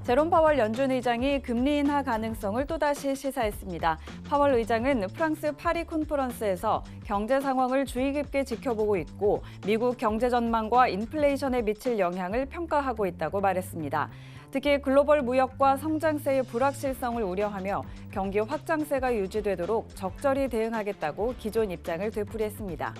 제롬 파월 연준 의장이 금리 인하 가능성을 또다시 시사했습니다. 파월 의장은 프랑스 파리 콘퍼런스에서 경제 상황을 주의 깊게 지켜보고 있고 미국 경제 전망과 인플레이션에 미칠 영향을 평가하고 있다고 말했습니다. 특히 글로벌 무역과 성장세의 불확실성을 우려하며 경기 확장세가 유지되도록 적절히 대응하겠다고 기존 입장을 되풀이했습니다.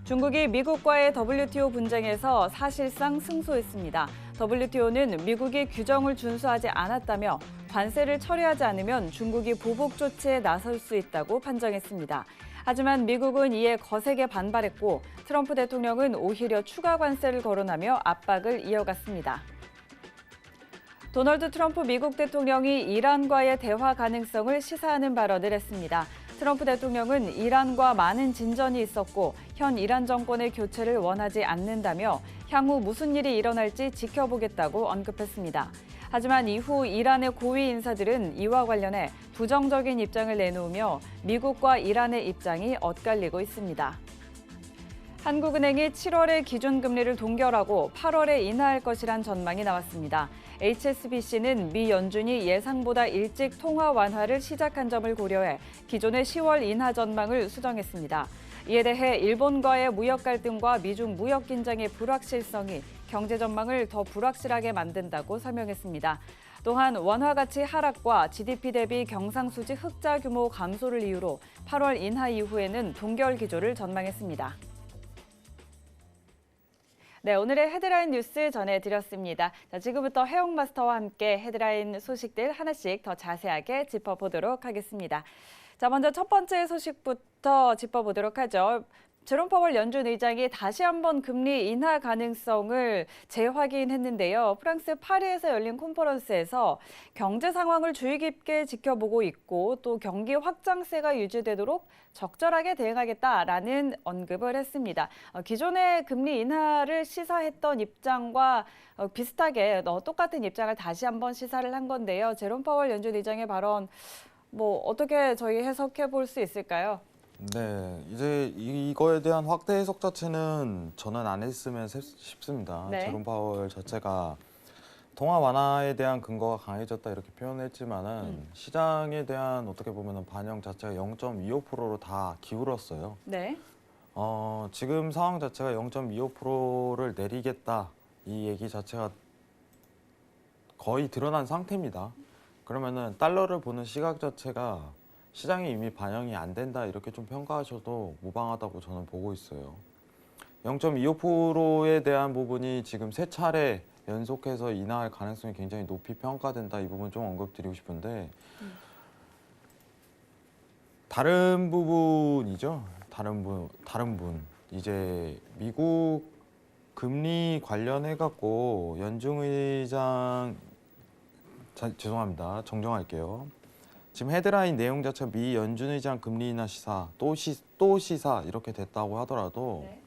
중국이 미국과의 WTO 분쟁에서 사실상 승소했습니다. WTO는 미국이 규정을 준수하지 않았다며 관세를 철회하지 않으면 중국이 보복 조치에 나설 수 있다고 판정했습니다. 하지만 미국은 이에 거세게 반발했고 트럼프 대통령은 오히려 추가 관세를 거론하며 압박을 이어갔습니다. 도널드 트럼프 미국 대통령이 이란과의 대화 가능성을 시사하는 발언을 했습니다. 트럼프 대통령은 이란과 많은 진전이 있었고 현 이란 정권의 교체를 원하지 않는다며 향후 무슨 일이 일어날지 지켜보겠다고 언급했습니다. 하지만 이후 이란의 고위 인사들은 이와 관련해 부정적인 입장을 내놓으며 미국과 이란의 입장이 엇갈리고 있습니다. 한국은행이 7월에 기준금리를 동결하고 8월에 인하할 것이란 전망이 나왔습니다. HSBC는 미 연준이 예상보다 일찍 통화 완화를 시작한 점을 고려해 기존의 10월 인하 전망을 수정했습니다. 이에 대해 일본과의 무역 갈등과 미중 무역 긴장의 불확실성이 경제 전망을 더 불확실하게 만든다고 설명했습니다. 또한 원화 가치 하락과 GDP 대비 경상수지 흑자 규모 감소를 이유로 8월 인하 이후에는 동결 기조를 전망했습니다. 네, 오늘의 헤드라인 뉴스 전해드렸습니다. 자, 지금부터 해영 마스터와 함께 헤드라인 소식들 하나씩 더 자세하게 짚어보도록 하겠습니다. 자, 먼저 첫 번째 소식부터 짚어보도록 하죠. 제롬 파월 연준 의장이 다시 한번 금리 인하 가능성을 재확인했는데요. 프랑스 파리에서 열린 컨퍼런스에서 경제 상황을 주의 깊게 지켜보고 있고 또 경기 확장세가 유지되도록 적절하게 대응하겠다라는 언급을 했습니다. 기존의 금리 인하를 시사했던 입장과 비슷하게 똑같은 입장을 다시 한번 시사를 한 건데요. 제롬 파월 연준 의장의 발언 어떻게 저희 해석해 볼 수 있을까요? 네, 이제 이거에 대한 확대 해석 자체는 저는 안 했으면 싶습니다. 네. 제롬 파월 자체가 통화 완화에 대한 근거가 강해졌다 이렇게 표현했지만은 시장에 대한 어떻게 보면은 반영 자체가 0.25%로 다 기울었어요. 네. 지금 상황 자체가 0.25%를 내리겠다 이 얘기 자체가 거의 드러난 상태입니다. 그러면은 달러를 보는 시각 자체가 시장에 이미 반영이 안 된다 이렇게 좀 평가하셔도 무방하다고 저는 보고 있어요. 0.25%에 대한 부분이 지금 세 차례 연속해서 인하할 가능성이 굉장히 높이 평가된다 이 부분 좀 언급드리고 싶은데 다른 부분이죠. 다른 분 이제 미국 금리 관련해 갖고 연준 의장 죄송합니다. 정정할게요. 지금 헤드라인 내용 자체가 미 연준 의장 금리 인하 시사, 또 시사 이렇게 됐다고 하더라도 네.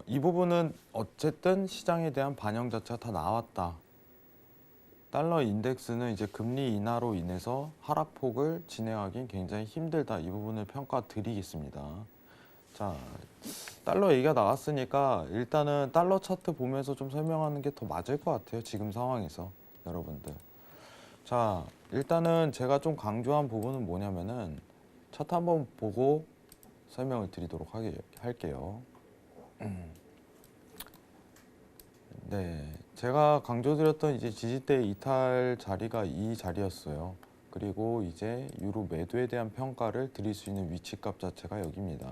이 부분은 어쨌든 시장에 대한 반영 자체가 다 나왔다. 달러 인덱스는 이제 금리 인하로 인해서 하락폭을 진행하기는 굉장히 힘들다. 이 부분을 평가드리겠습니다. 자, 달러 얘기가 나왔으니까 일단은 달러 차트 보면서 좀 설명하는 게 더 맞을 것 같아요. 지금 상황에서 여러분들. 자, 일단은 제가 좀 강조한 부분은 뭐냐면은 차트 한번 보고 설명을 드리도록 할게요. 네, 제가 강조드렸던 이제 지지대 이탈 자리가 이 자리였어요. 그리고 이제 유로 매도에 대한 평가를 드릴 수 있는 위치값 자체가 여기입니다.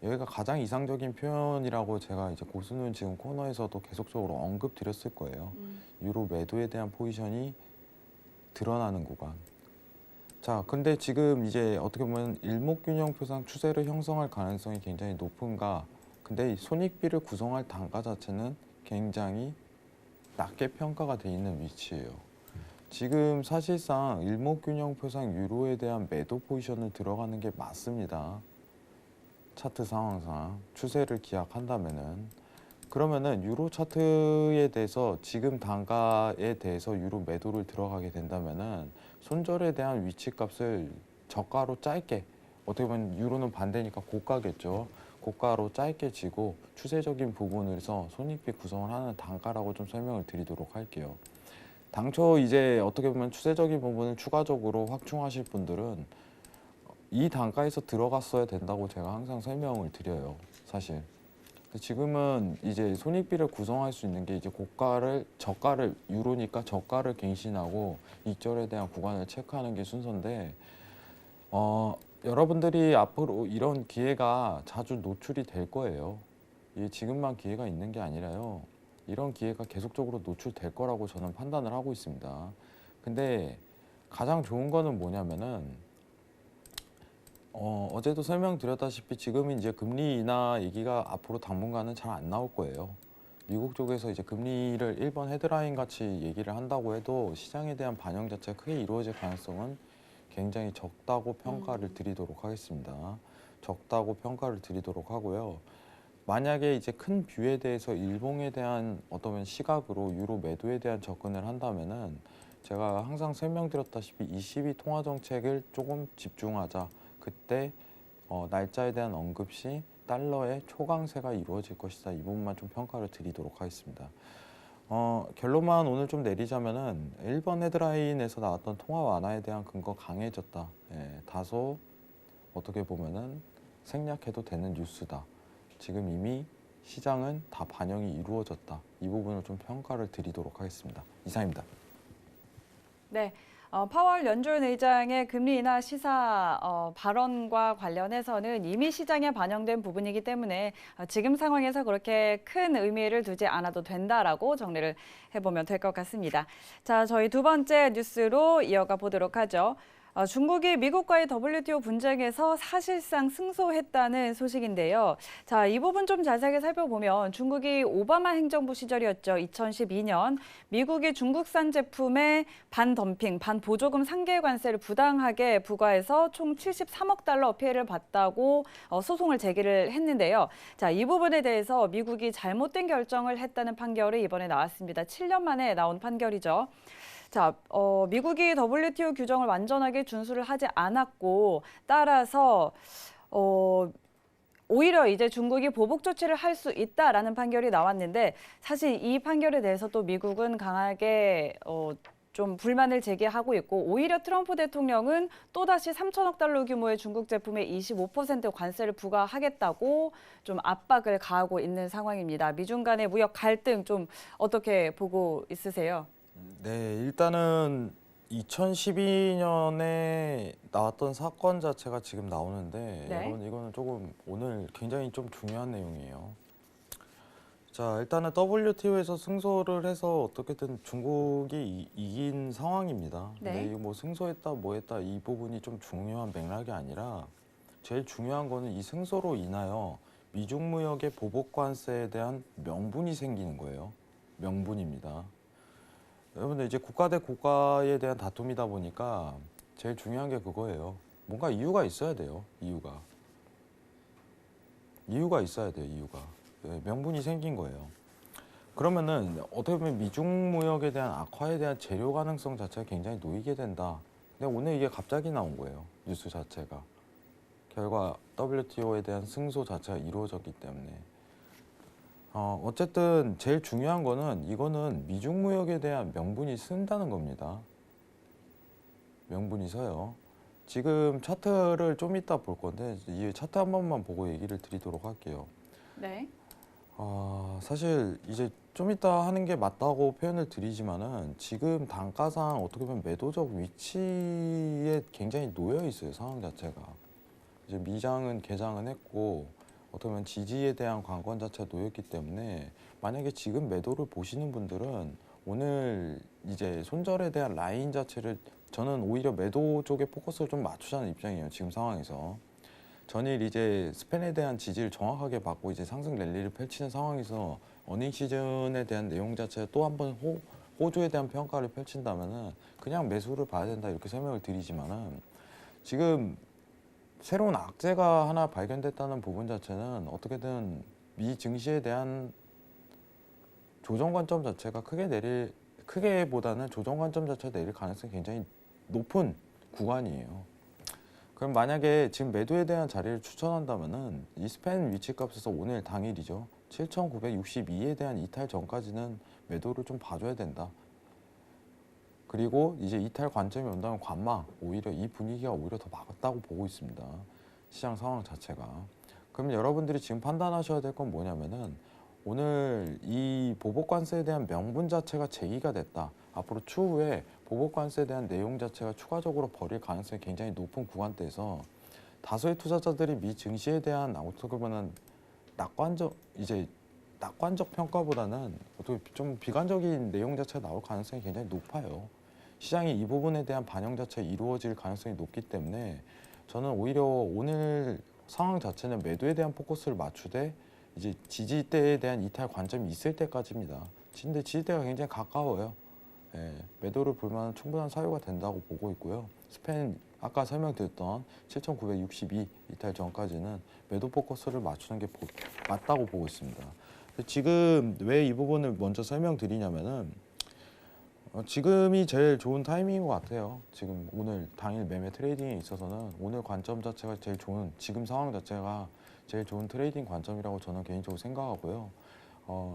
여기가 가장 이상적인 표현이라고 제가 이제 고수는 지금 코너에서도 계속적으로 언급드렸을 거예요. 유로 매도에 대한 포지션이 드러나는 구간. 자, 근데 지금 이제 어떻게 보면 일목균형표상 추세를 형성할 가능성이 굉장히 높은가. 근데 이 손익비를 구성할 단가 자체는 굉장히 낮게 평가가 돼 있는 위치예요. 지금 사실상 일목균형표상 유로에 대한 매도 포지션을 들어가는 게 맞습니다. 차트 상황상 추세를 기약한다면은. 그러면은 유로 차트에 대해서 지금 단가에 대해서 유로 매도를 들어가게 된다면은 손절에 대한 위치값을 저가로 짧게 어떻게 보면 유로는 반대니까 고가겠죠. 고가로 짧게 지고 추세적인 부분에서 손익비 구성을 하는 단가라고 좀 설명을 드리도록 할게요. 당초 이제 어떻게 보면 추세적인 부분을 추가적으로 확충하실 분들은 이 단가에서 들어갔어야 된다고 제가 항상 설명을 드려요, 사실. 근데 지금은 이제 손익비를 구성할 수 있는 게 이제 저가를 유로니까 저가를 갱신하고 익절에 대한 구간을 체크하는 게 순서인데, 여러분들이 앞으로 이런 기회가 자주 노출이 될 거예요. 이게 지금만 기회가 있는 게 아니라요. 이런 기회가 계속적으로 노출될 거라고 저는 판단을 하고 있습니다. 근데 가장 좋은 거는 뭐냐면은 어제도 설명드렸다시피 지금 이제 금리 인하 얘기가 앞으로 당분간은 잘 안 나올 거예요. 미국 쪽에서 이제 금리를 1번 헤드라인 같이 얘기를 한다고 해도 시장에 대한 반영 자체가 크게 이루어질 가능성은 굉장히 적다고 평가를 드리도록 하겠습니다. 적다고 평가를 드리도록 하고요. 만약에 이제 큰 뷰에 대해서 일봉에 대한 어떤 시각으로 유로 매도에 대한 접근을 한다면은 제가 항상 설명드렸다시피 22 통화 정책을 조금 집중하자. 그때 날짜에 대한 언급 시 달러의 초강세가 이루어질 것이다. 이 부분만 좀 평가를 드리도록 하겠습니다. 결론만 오늘 좀 내리자면은 1번 헤드라인에서 나왔던 통화 완화에 대한 근거 강해졌다. 예, 다소 어떻게 보면은 생략해도 되는 뉴스다. 지금 이미 시장은 다 반영이 이루어졌다. 이 부분을 좀 평가를 드리도록 하겠습니다. 이상입니다. 네. 파월 연준 의장의 금리 인하 시사 발언과 관련해서는 이미 시장에 반영된 부분이기 때문에 지금 상황에서 그렇게 큰 의미를 두지 않아도 된다라고 정리를 해보면 될 것 같습니다. 자, 저희 두 번째 뉴스로 이어가 보도록 하죠. 중국이 미국과의 WTO 분쟁에서 사실상 승소했다는 소식인데요. 자, 이 부분 좀 자세하게 살펴보면 중국이 오바마 행정부 시절이었죠. 2012년 미국이 중국산 제품에 반덤핑, 반보조금 상계 관세를 부당하게 부과해서 총 73억 달러 피해를 봤다고 소송을 제기를 했는데요. 자, 이 부분에 대해서 미국이 잘못된 결정을 했다는 판결이 이번에 나왔습니다. 7년 만에 나온 판결이죠. 자, 미국이 WTO 규정을 완전하게 준수를 하지 않았고 따라서 오히려 이제 중국이 보복 조치를 할 수 있다라는 판결이 나왔는데 사실 이 판결에 대해서 또 미국은 강하게 좀 불만을 제기하고 있고 오히려 트럼프 대통령은 또다시 3천억 달러 규모의 중국 제품에 25% 관세를 부과하겠다고 좀 압박을 가하고 있는 상황입니다. 미중 간의 무역 갈등 좀 어떻게 보고 있으세요? 네, 일단은 2012년에 나왔던 사건 자체가 지금 나오는데 네. 여러분 이거는 조금 오늘 굉장히 좀 중요한 내용이에요. 자, 일단은 WTO에서 승소를 해서 어떻게든 중국이 이긴 상황입니다. 근데 네. 이거 뭐 승소했다 뭐했다 이 부분이 좀 중요한 맥락이 아니라 제일 중요한 거는 이 승소로 인하여 미중 무역의 보복 관세에 대한 명분이 생기는 거예요. 명분입니다. 여러분들 이제 국가 대 국가에 대한 다툼이다 보니까 제일 중요한 게 그거예요. 뭔가 이유가 있어야 돼요. 이유가 있어야 돼요. 네, 명분이 생긴 거예요. 그러면은 어떻게 보면 미중 무역에 대한 악화에 대한 재료 가능성 자체가 굉장히 놓이게 된다. 근데 오늘 이게 갑자기 나온 거예요. 뉴스 자체가. 결과 WTO에 대한 승소 자체가 이루어졌기 때문에. 어쨌든 제일 중요한 거는 이거는 미중 무역에 대한 명분이 쓴다는 겁니다. 명분이 서요. 지금 차트를 좀 이따 볼 건데 이 차트 한 번만 보고 얘기를 드리도록 할게요. 네. 사실 이제 좀 이따 하는 게 맞다고 표현을 드리지만은 지금 단가상 어떻게 보면 매도적 위치에 굉장히 놓여 있어요. 상황 자체가. 이제 미장은 개장은 했고 어떻게 보면 지지에 대한 관건 자체가 놓였기 때문에 만약에 지금 매도를 보시는 분들은 오늘 이제 손절에 대한 라인 자체를 저는 오히려 매도 쪽에 포커스를 좀 맞추자는 입장이에요. 지금 상황에서. 전일 이제 스팬에 대한 지지를 정확하게 받고 이제 상승 랠리를 펼치는 상황에서 어닝 시즌에 대한 내용 자체에 또 한 번 호주에 대한 평가를 펼친다면은 그냥 매수를 봐야 된다 이렇게 설명을 드리지만은 지금 새로운 악재가 하나 발견됐다는 부분 자체는 어떻게든 미 증시에 대한 조정 관점 자체가 크게보다는 조정 관점 자체가 내릴 가능성이 굉장히 높은 구간이에요. 그럼 만약에 지금 매도에 대한 자리를 추천한다면은 이 스팬 위치값에서 오늘 당일이죠. 7,962에 대한 이탈 전까지는 매도를 좀 봐줘야 된다. 그리고 이제 이탈 관점이 온다면 관망, 오히려 이 분위기가 오히려 더 맞다고 보고 있습니다. 시장 상황 자체가. 그럼 여러분들이 지금 판단하셔야 될 건 뭐냐면은 오늘 이 보복관세에 대한 명분 자체가 제기가 됐다. 앞으로 추후에 보복관세에 대한 내용 자체가 추가적으로 벌일 가능성이 굉장히 높은 구간대에서 다수의 투자자들이 미 증시에 대한 어떻게 보면 낙관적 평가보다는 어떻게 좀 비관적인 내용 자체가 나올 가능성이 굉장히 높아요. 시장이 이 부분에 대한 반영 자체가 이루어질 가능성이 높기 때문에 저는 오히려 오늘 상황 자체는 매도에 대한 포커스를 맞추되 이제 지지대에 대한 이탈 관점이 있을 때까지입니다. 근데 지지대가 굉장히 가까워요. 예, 매도를 볼 만한 충분한 사유가 된다고 보고 있고요. 스팬 아까 설명드렸던 7,962 이탈 전까지는 매도 포커스를 맞추는 게 맞다고 보고 있습니다. 지금 왜 이 부분을 먼저 설명드리냐면은 지금이 제일 좋은 타이밍인 것 같아요. 지금 오늘 당일 매매 트레이딩에 있어서는 오늘 관점 자체가 제일 좋은, 지금 상황 자체가 제일 좋은 트레이딩 관점이라고 저는 개인적으로 생각하고요.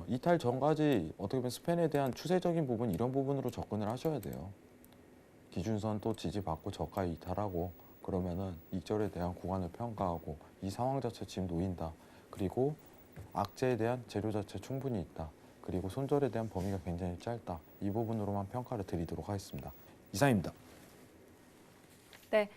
이탈 전까지 어떻게 보면 스팬에 대한 추세적인 부분, 이런 부분으로 접근을 하셔야 돼요. 기준선 또 지지받고 저가 이탈하고 그러면은 익절에 대한 구간을 평가하고 이 상황 자체 지금 놓인다. 그리고 악재에 대한 재료 자체 충분히 있다. 그리고 손절에 대한 범위가 굉장히 짧다. 이 부분으로만 평가를 드리도록 하겠습니다. 이상입니다. 네.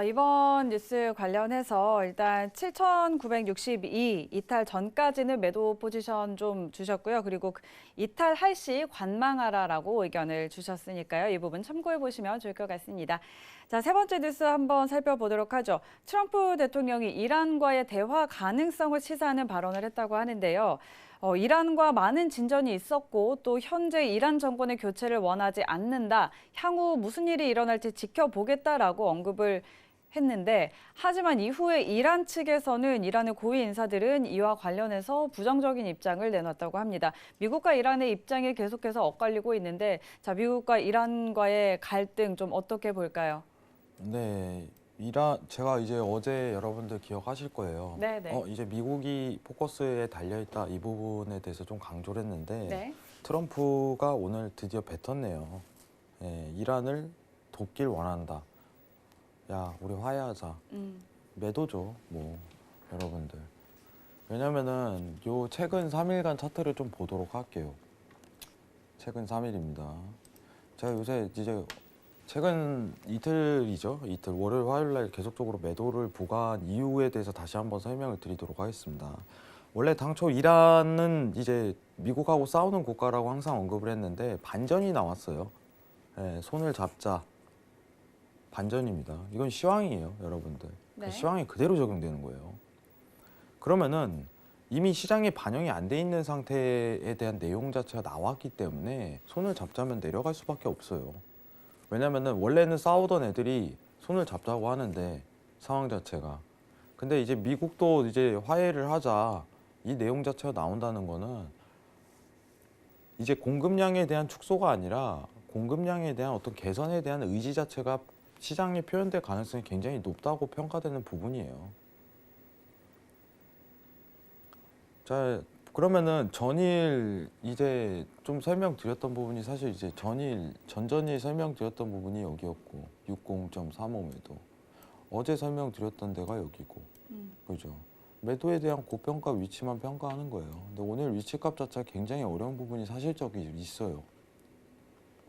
이번 뉴스 관련해서 일단 7,962 이탈 전까지는 매도 포지션 좀 주셨고요. 그리고 이탈할 시 관망하라라고 의견을 주셨으니까요. 이 부분 참고해 보시면 좋을 것 같습니다. 자, 세 번째 뉴스 한번 살펴보도록 하죠. 트럼프 대통령이 이란과의 대화 가능성을 시사하는 발언을 했다고 하는데요. 이란과 많은 진전이 있었고 또 현재 이란 정권의 교체를 원하지 않는다. 향후 무슨 일이 일어날지 지켜보겠다라고 언급을 했는데 하지만 이후에 이란 측에서는 이란의 고위 인사들은 이와 관련해서 부정적인 입장을 내놨다고 합니다. 미국과 이란의 입장이 계속해서 엇갈리고 있는데 자, 미국과 이란과의 갈등 좀 어떻게 볼까요? 네, 제가 이제 어제 여러분들 기억하실 거예요. 네네. 이제 미국이 포커스에 달려있다 이 부분에 대해서 좀 강조를 했는데 네. 트럼프가 오늘 드디어 뱉었네요. 예, 이란을 돕길 원한다. 야, 우리 화해하자. 매도죠, 뭐 여러분들. 왜냐면은 요 최근 3일간 차트를 좀 보도록 할게요. 최근 3일입니다. 제가 요새 이제 최근 이틀이죠. 이틀 월요일 화요일 날 계속적으로 매도를 부과한 이유에 대해서 다시 한번 설명을 드리도록 하겠습니다. 원래 당초 이란은 이제 미국하고 싸우는 국가라고 항상 언급을 했는데 반전이 나왔어요. 예, 손을 잡자. 반전입니다. 이건 시황이에요, 여러분들. 네. 그 시황이 그대로 적용되는 거예요. 그러면은 이미 시장에 반영이 안 돼 있는 상태에 대한 내용 자체가 나왔기 때문에 손을 잡자면 내려갈 수밖에 없어요. 왜냐면은 원래는 싸우던 애들이 손을 잡자고 하는데 상황 자체가. 근데 이제 미국도 이제 화해를 하자 이 내용 자체가 나온다는 거는 이제 공급량에 대한 축소가 아니라 공급량에 대한 어떤 개선에 대한 의지 자체가 시장에 표현될 가능성이 굉장히 높다고 평가되는 부분이에요. 자, 그러면은 전일 이제 좀 설명드렸던 부분이 사실 이제 전전일 설명드렸던 부분이 여기였고 60.35 매도. 어제 설명드렸던 데가 여기고. 그죠? 매도에 대한 고평가 위치만 평가하는 거예요. 근데 오늘 위치값 자체가 굉장히 어려운 부분이 사실적이 있어요.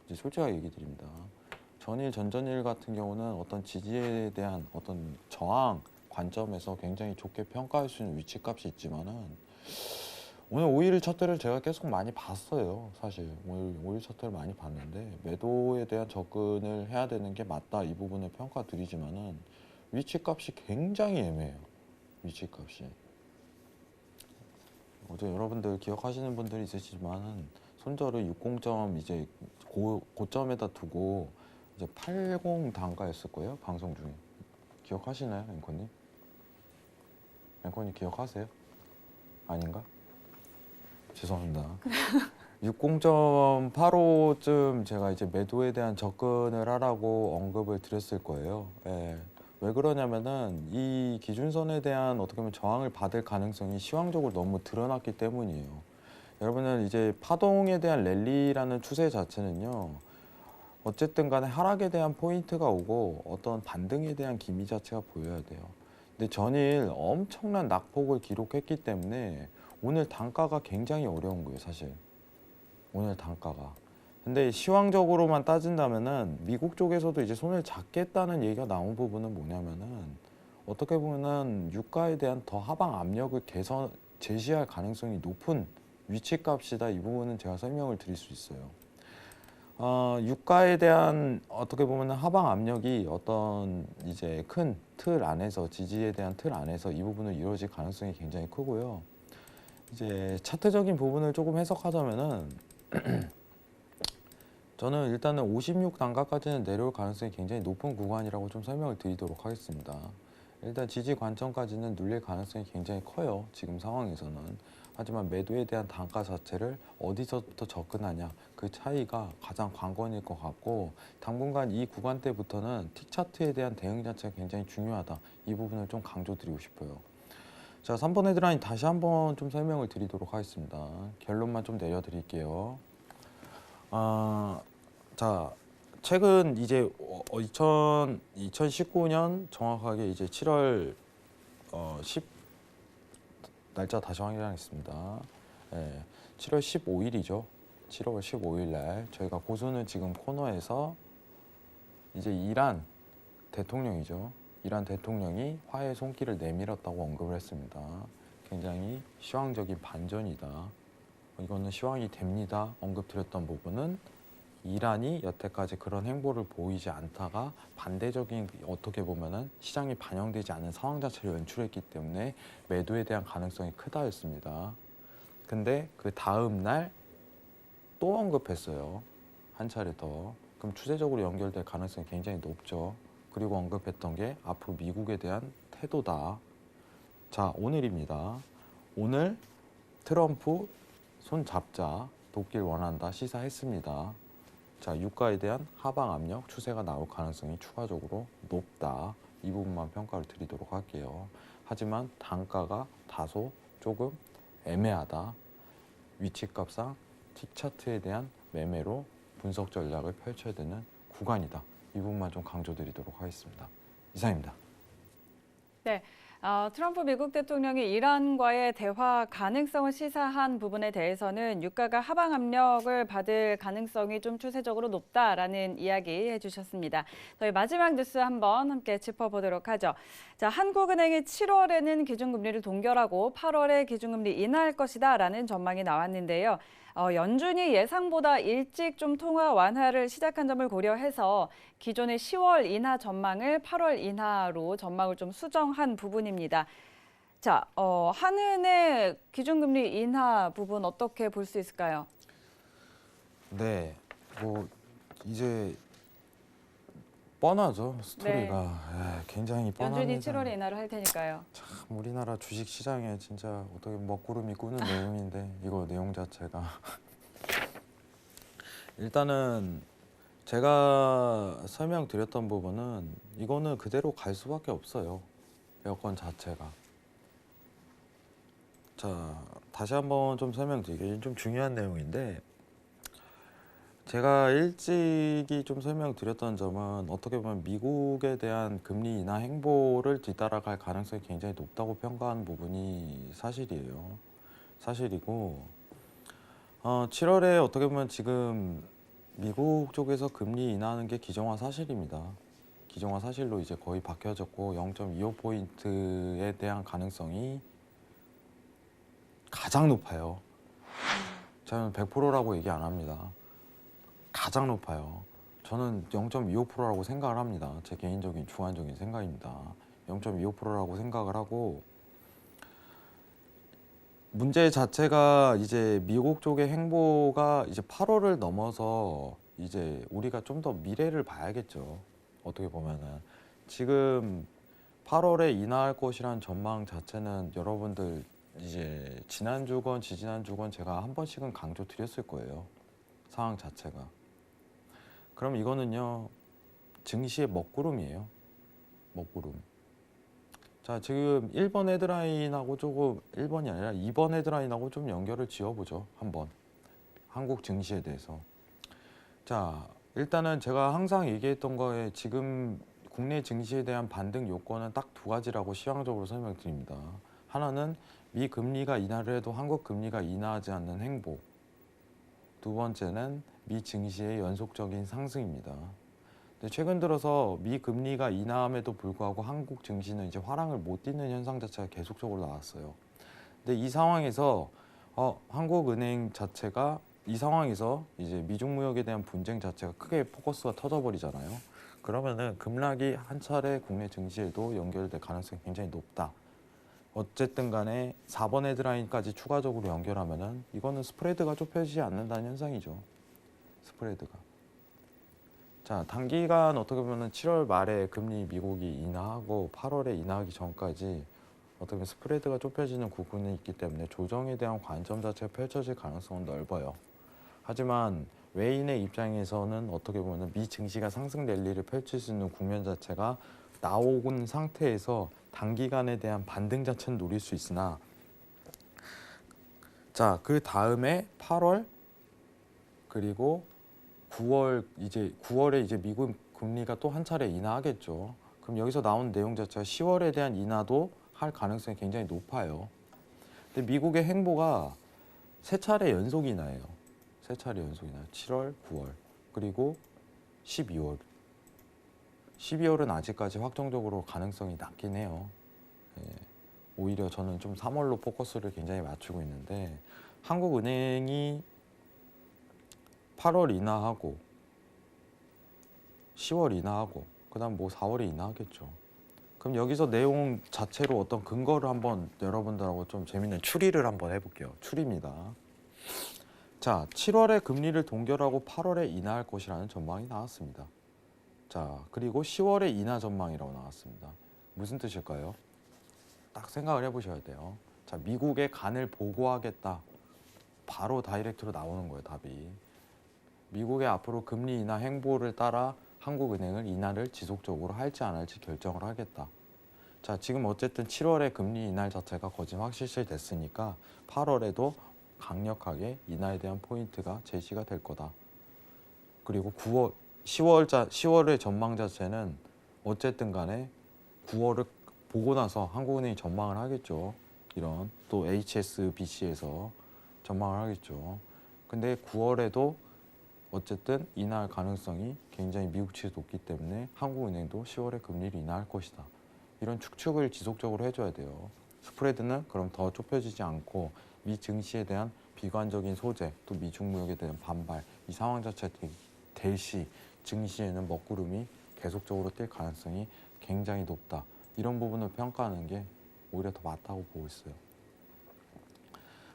이제 솔직하게 얘기 드립니다. 전전일 같은 경우는 어떤 지지에 대한 어떤 저항 관점에서 굉장히 좋게 평가할 수 있는 위치값이 있지만은 오늘 5일 차트를 제가 계속 많이 봤어요. 사실 오늘 5일 차트를 많이 봤는데 매도에 대한 접근을 해야 되는 게 맞다 이 부분을 평가 드리지만은 위치값이 굉장히 애매해요. 위치값이 어제 여러분들 기억하시는 분들이 있으시지만은 손절을 60점 이제 고점에다 두고 이제 80 단가였을 거예요. 방송 중에 기억하시나요, 앵커님? 앵커님 기억하세요? 아닌가? 죄송합니다. 60.85쯤 제가 이제 매도에 대한 접근을 하라고 언급을 드렸을 거예요. 예. 왜 그러냐면은 이 기준선에 대한 어떻게 보면 저항을 받을 가능성이 시황적으로 너무 드러났기 때문이에요. 여러분은 이제 파동에 대한 랠리라는 추세 자체는요. 어쨌든 간에 하락에 대한 포인트가 오고 어떤 반등에 대한 기미 자체가 보여야 돼요. 근데 전일 엄청난 낙폭을 기록했기 때문에 오늘 단가가 굉장히 어려운 거예요, 사실. 오늘 단가가. 근데 시황적으로만 따진다면은 미국 쪽에서도 이제 손을 잡겠다는 얘기가 나온 부분은 뭐냐면은 어떻게 보면은 유가에 대한 더 하방 압력을 제시할 가능성이 높은 위치값이다. 이 부분은 제가 설명을 드릴 수 있어요. 유가에 대한 어떻게 보면은 하방 압력이 어떤 이제 큰 틀 안에서 지지에 대한 틀 안에서 이 부분을 이루어질 가능성이 굉장히 크고요. 이제 차트적인 부분을 조금 해석하자면은 저는 일단은 56 단가까지는 내려올 가능성이 굉장히 높은 구간이라고 좀 설명을 드리도록 하겠습니다. 일단 지지 관점까지는 눌릴 가능성이 굉장히 커요. 지금 상황에서는. 하지만 매도에 대한 단가 자체를 어디서부터 접근하냐 그 차이가 가장 관건일 것 같고 당분간 이 구간대부터는 틱 차트에 대한 대응 자체가 굉장히 중요하다. 이 부분을 좀 강조드리고 싶어요. 자, 3번 헤드라인 다시 한번 좀 설명을 드리도록 하겠습니다. 결론만 좀 내려드릴게요. 자, 최근 이제 2019년 정확하게 이제 7월 10 날짜 다시 확인하겠습니다. 예, 7월 15일이죠. 7월 15일 날 저희가 고수는 지금 코너에서 이제 이란 대통령이죠. 이란 대통령이 화해 손길을 내밀었다고 언급을 했습니다. 굉장히 시황적인 반전이다. 이거는 시황이 됩니다. 언급드렸던 부분은 이란이 여태까지 그런 행보를 보이지 않다가 반대적인 어떻게 보면은 시장이 반영되지 않은 상황 자체를 연출했기 때문에 매도에 대한 가능성이 크다였습니다. 근데 그 다음 날 또 언급했어요. 한 차례 더. 그럼 추세적으로 연결될 가능성이 굉장히 높죠. 그리고 언급했던 게 앞으로 미국에 대한 태도다. 자, 오늘입니다. 오늘 트럼프 손 잡자, 돕길 원한다 시사했습니다. 자, 유가에 대한 하방 압력 추세가 나올 가능성이 추가적으로 높다. 이 부분만 평가를 드리도록 할게요. 하지만 단가가 다소 조금 애매하다. 위치값상 틱 차트에 대한 매매로 분석 전략을 펼쳐야 되는 구간이다. 이 부분만 좀 강조드리도록 하겠습니다. 이상입니다. 네. 트럼프 미국 대통령이 이란과의 대화 가능성을 시사한 부분에 대해서는 유가가 하방 압력을 받을 가능성이 좀 추세적으로 높다라는 이야기 해주셨습니다. 저희 마지막 뉴스 한번 함께 짚어보도록 하죠. 자, 한국은행이 7월에는 기준금리를 동결하고 8월에 기준금리 인하할 것이다라는 전망이 나왔는데요. 연준이 예상보다 일찍 좀 통화 완화를 시작한 점을 고려해서 기존의 10월 인하 전망을 8월 인하로 전망을 좀 수정한 부분입니다. 자, 한은의 기준금리 인하 부분 어떻게 볼 수 있을까요? 네, 뭐 이제 뻔하죠. 스토리가. 네. 굉장히 연준이 뻔합니다. 7월에 인하를 할 테니까요. 참 우리나라 주식 시장에 진짜 어떻게 먹구름이 꾸는 내용인데 이거 내용 자체가 일단은 제가 설명드렸던 부분은 이거는 그대로 갈 수밖에 없어요. 여건 자체가. 자, 다시 한번 좀 설명드리게 좀 중요한 내용인데 제가 일찍이 좀 설명드렸던 점은 어떻게 보면 미국에 대한 금리 인하 행보를 뒤따라갈 가능성이 굉장히 높다고 평가한 부분이 사실이에요. 사실이고 7월에 어떻게 보면 지금 미국 쪽에서 금리 인하하는 게 기정화 사실입니다. 기정화 사실로 이제 거의 박혀졌고 0.25포인트에 대한 가능성이 가장 높아요. 저는 100%라고 얘기 안 합니다. 가장 높아요. 저는 0.25%라고 생각을 합니다. 제 개인적인 주관적인 생각입니다. 0.25%라고 생각을 하고 문제 자체가 이제 미국 쪽의 행보가 이제 8월을 넘어서 이제 우리가 좀 더 미래를 봐야겠죠. 어떻게 보면은 지금 8월에 인하할 것이란 전망 자체는 여러분들 이제 지난주건 지지난주건 제가 한 번씩은 강조 드렸을 거예요. 상황 자체가. 그럼 이거는요 증시의 먹구름이에요. 먹구름. 자, 지금 1번 헤드라인하고 조금 1번이 아니라 2번 헤드라인하고 좀 연결을 지어보죠. 한번. 한국 증시에 대해서. 자, 일단은 제가 항상 얘기했던 거에 지금 국내 증시에 대한 반등 요건은 딱 두 가지라고 시황적으로 설명드립니다. 하나는 미 금리가 인하를 해도 한국 금리가 인하하지 않는 행보. 두 번째는 미 증시의 연속적인 상승입니다. 근데 최근 들어서 미 금리가 인하함에도 불구하고 한국 증시는 이제 화랑을 못 띠는 현상 자체가 계속적으로 나왔어요. 근데 이 상황에서 한국은행 자체가 이 상황에서 이제 미중 무역에 대한 분쟁 자체가 크게 포커스가 터져버리잖아요. 그러면은 급락이 한 차례 국내 증시에도 연결될 가능성이 굉장히 높다. 어쨌든 간에 4번 헤드라인까지 추가적으로 연결하면은 이거는 스프레드가 좁혀지지 않는다는 현상이죠. 스프레드가. 자, 단기간 어떻게 보면 7월 말에 금리 미국이 인하하고 8월에 인하하기 전까지 어떻게 보면 스프레드가 좁혀지는 부분이 있기 때문에 조정에 대한 관점 자체가 펼쳐질 가능성은 넓어요. 하지만 외인의 입장에서는 어떻게 보면 미 증시가 상승 랠리를 펼칠 수 있는 국면 자체가 나온 상태에서 단기간에 대한 반등 자체는 노릴 수 있으나 자, 그 다음에 8월 그리고 9월에 이제 미국 금리가 또 한 차례 인하하겠죠. 그럼 여기서 나온 내용 자체가 10월에 대한 인하도 할 가능성이 굉장히 높아요. 근데 미국의 행보가 세 차례 연속 인하예요. 세 차례 연속 인하. 7월, 9월, 그리고 12월. 12월은 아직까지 확정적으로 가능성이 낮긴 해요. 예, 오히려 저는 좀 3월로 포커스를 굉장히 맞추고 있는데 한국은행이 8월 인하하고 10월 인하하고 그다음 뭐 4월에 인하하겠죠. 그럼 여기서 내용 자체로 어떤 근거를 한번 여러분들하고 좀 재밌는 추리를 한번 해볼게요. 추리입니다. 자, 7월에 금리를 동결하고 8월에 인하할 것이라는 전망이 나왔습니다. 자, 그리고 10월에 인하 전망이라고 나왔습니다. 무슨 뜻일까요? 딱 생각을 해보셔야 돼요. 자, 미국의 간을 보고하겠다. 바로 다이렉트로 나오는 거예요, 답이. 미국의 앞으로 금리 인하 행보를 따라 한국은행을 인하를 지속적으로 할지 안 할지 결정을 하겠다. 자, 지금 어쨌든 7월에 금리 인하 자체가 거진 확실시됐으니까 8월에도 강력하게 인하에 대한 포인트가 제시가 될 거다. 그리고 10월의 전망 자체는 어쨌든 간에 9월을 보고 나서 한국은행이 전망을 하겠죠. 이런 또 HSBC에서 전망을 하겠죠. 근데 9월에도 어쨌든 인하할 가능성이 굉장히 미국 측이 높기 때문에 한국은행도 10월에 금리를 인하할 것이다. 이런 추측을 지속적으로 해줘야 돼요. 스프레드는 그럼 더 좁혀지지 않고 미 증시에 대한 비관적인 소재 또 미중 무역에 대한 반발 이 상황 자체가 될 시 증시에는 먹구름이 계속적으로 뛸 가능성이 굉장히 높다. 이런 부분을 평가하는 게 오히려 더 맞다고 보고 있어요.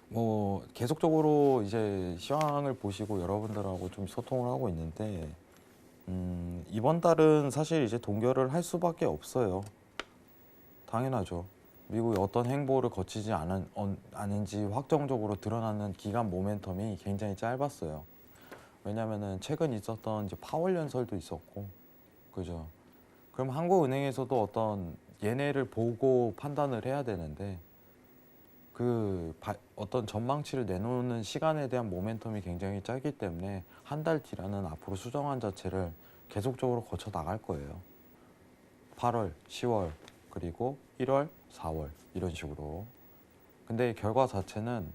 뭐 계속적으로 이제 시황을 보시고 여러분들하고 좀 소통을 하고 있는데 이번 달은 사실 이제 동결을 할 수밖에 없어요. 당연하죠. 미국이 어떤 행보를 거치지 않은지 확정적으로 드러나는 기간 모멘텀이 굉장히 짧았어요. 왜냐면은 최근 있었던 이제 파월 연설도 있었고, 그죠? 그럼 한국은행에서도 어떤 얘네를 보고 판단을 해야 되는데 어떤 전망치를 내놓는 시간에 대한 모멘텀이 굉장히 짧기 때문에 한 달 뒤라는 앞으로 수정안 자체를 계속적으로 거쳐 나갈 거예요. 8월, 10월, 그리고 1월, 4월 이런 식으로. 근데 결과 자체는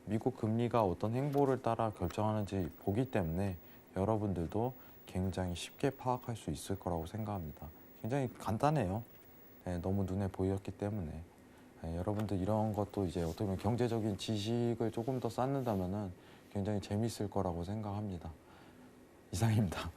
미국 금리가 어떤 행보를 따라 결정하는지 보기 때문에 여러분들도 굉장히 쉽게 파악할 수 있을 거라고 생각합니다. 굉장히 간단해요. 네, 너무 눈에 보였기 때문에. 네, 여러분들 이런 것도 이제 어떻게 보면 경제적인 지식을 조금 더 쌓는다면은 굉장히 재밌을 거라고 생각합니다. 이상입니다.